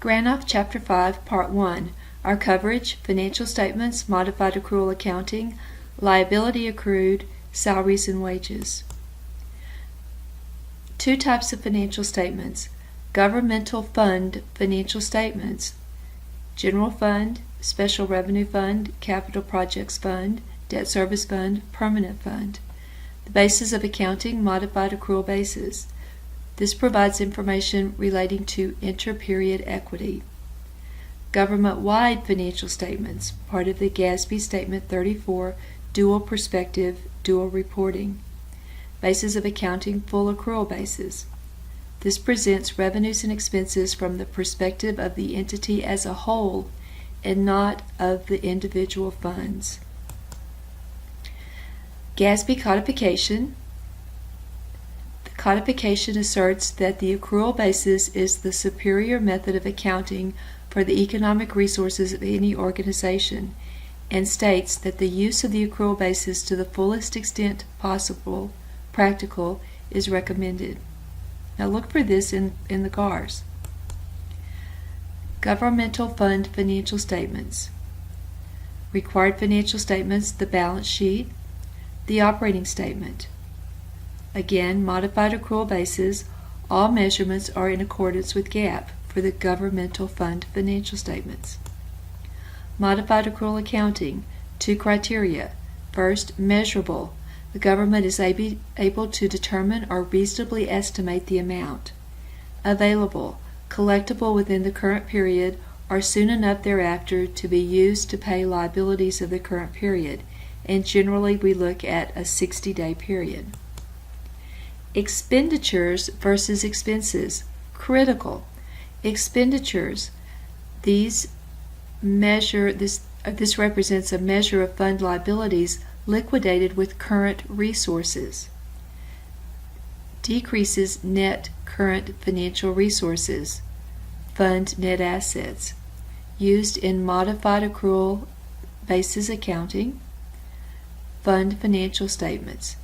Granoff Chapter 5, Part 1. Our coverage, financial statements, modified accrual accounting, liability accrued, salaries and wages. Two types of financial statements. Governmental fund financial statements. General fund, special revenue fund, capital projects fund, debt service fund, permanent fund. The basis of accounting, modified accrual basis. This provides information relating to inter-period equity. Government-wide financial statements, part of the GASB Statement 34, dual perspective, dual reporting. Basis of accounting, full accrual basis. This presents revenues and expenses from the perspective of the entity as a whole and not of the individual funds. GASB codification. The codification asserts that the accrual basis is the superior method of accounting for the economic resources of any organization, and states that the use of the accrual basis to the fullest extent possible, practical, is recommended. Now look for this in the GARS. Governmental fund financial statements. Required financial statements, the balance sheet, the operating statement. Again, modified accrual basis, all measurements are in accordance with GAAP for the governmental fund financial statements. Modified accrual accounting, two criteria. First, measurable. The government is able to determine or reasonably estimate the amount. Available, collectible within the current period or soon enough thereafter to be used to pay liabilities of the current period, and generally we look at a 60-day period. Expenditures versus expenses, critical. Expenditures, this represents a measure of fund liabilities liquidated with current resources. Decreases net current financial resources, fund net assets, used in modified accrual basis accounting, fund financial statements,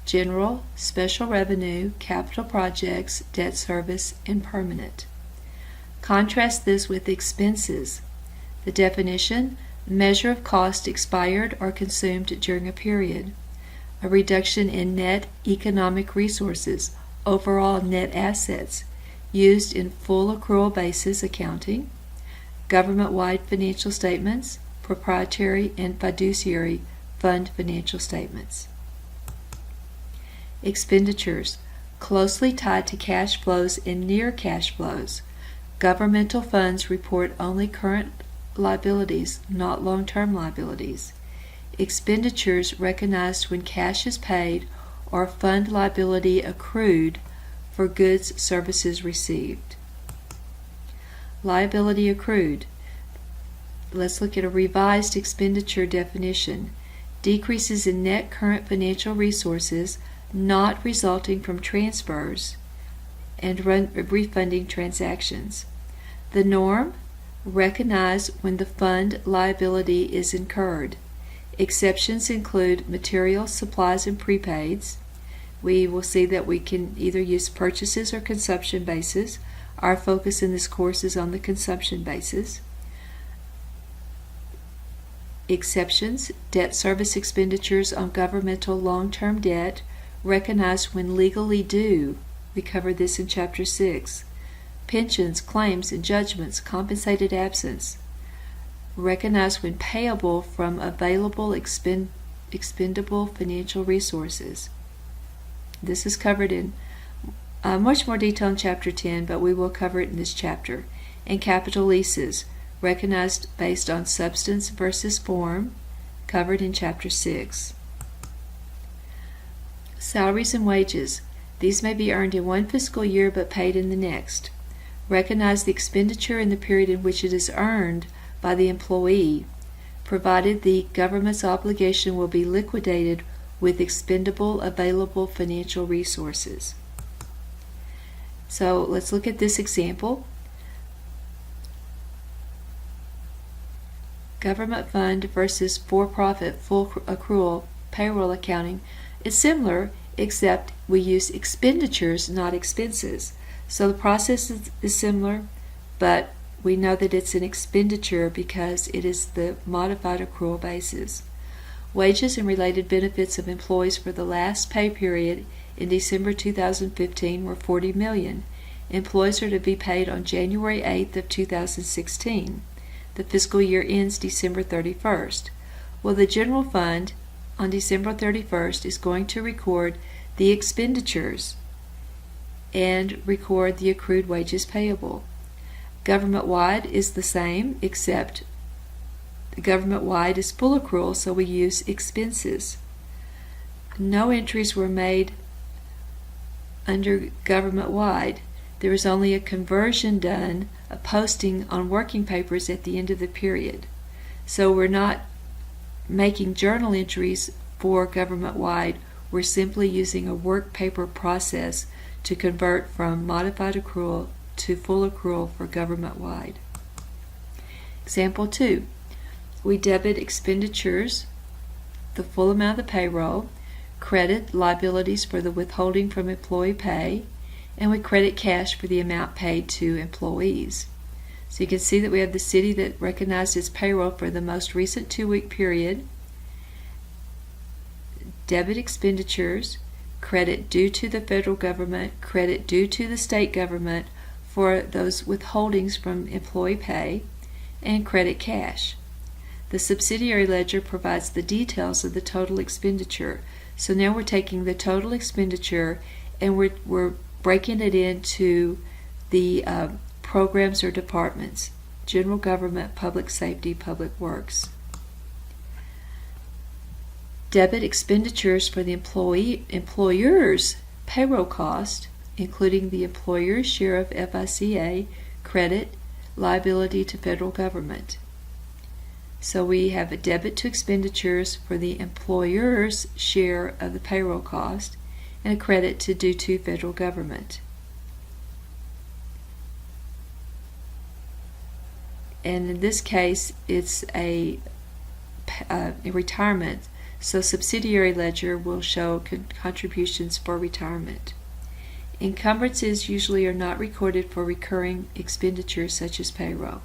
general, special revenue, capital projects, debt service, and permanent. Contrast this with expenses. The definition, measure of cost expired or consumed during a period. A reduction in net economic resources, overall net assets, used in full accrual basis accounting, government-wide financial statements, proprietary and fiduciary fund financial statements. Expenditures, closely tied to cash flows and near cash flows. Governmental funds report only current liabilities, not long-term liabilities. Expenditures recognized when cash is paid or fund liability accrued for goods, services received. Liability accrued. Let's look at a revised expenditure definition. Decreases in net current financial resources not resulting from transfers and refunding transactions. The norm, recognize when the fund liability is incurred. Exceptions include material, supplies, and prepaids. We will see that we can either use purchases or consumption basis. Our focus in this course is on the consumption basis. Exceptions, debt service expenditures on governmental long-term debt, recognized when legally due. We covered this in Chapter 6. Pensions, claims, and judgments, compensated absence, recognized when payable from available expendable financial resources. This is covered in much more detail in Chapter 10, but we will cover it in this chapter. And capital leases, recognized based on substance versus form, covered in Chapter 6. Salaries and wages. These may be earned in one fiscal year but paid in the next. Recognize the expenditure in the period in which it is earned by the employee, provided the government's obligation will be liquidated with expendable available financial resources. So let's look at this example. Government fund versus for-profit full accrual payroll accounting is similar, except we use expenditures, not expenses. So the process is similar, but we know that it's an expenditure because it is the modified accrual basis. Wages and related benefits of employees for the last pay period in December 2015 were $40 million. Employees are to be paid on January 8th of 2016. The fiscal year ends December 31st. Well, the general fund on December 31st is going to record the expenditures and record the accrued wages payable. Government-wide is the same, except the government-wide is full accrual, so we use expenses. No entries were made under government-wide. There was only a conversion done, a posting on working papers at the end of the period. So we're not making journal entries for government-wide. We're simply using a work paper process to convert from modified accrual to full accrual for government-wide. Example 2. We debit expenditures, the full amount of the payroll, credit liabilities for the withholding from employee pay, and we credit cash for the amount paid to employees. So you can see that we have the city that recognized its payroll for the most recent 2-week period, debit expenditures, credit due to the federal government, credit due to the state government for those withholdings from employee pay, and credit cash. The subsidiary ledger provides the details of the total expenditure. So now we're taking the total expenditure and we're breaking it into the programs or departments: general government, public safety, public works. Debit expenditures for the employer's payroll cost, including the employer's share of FICA, credit liability to federal government. So we have a debit to expenditures for the employer's share of the payroll cost and a credit to due to federal government. And in this case, it's a retirement. So subsidiary ledger will show contributions for retirement. Encumbrances usually are not recorded for recurring expenditures such as payroll.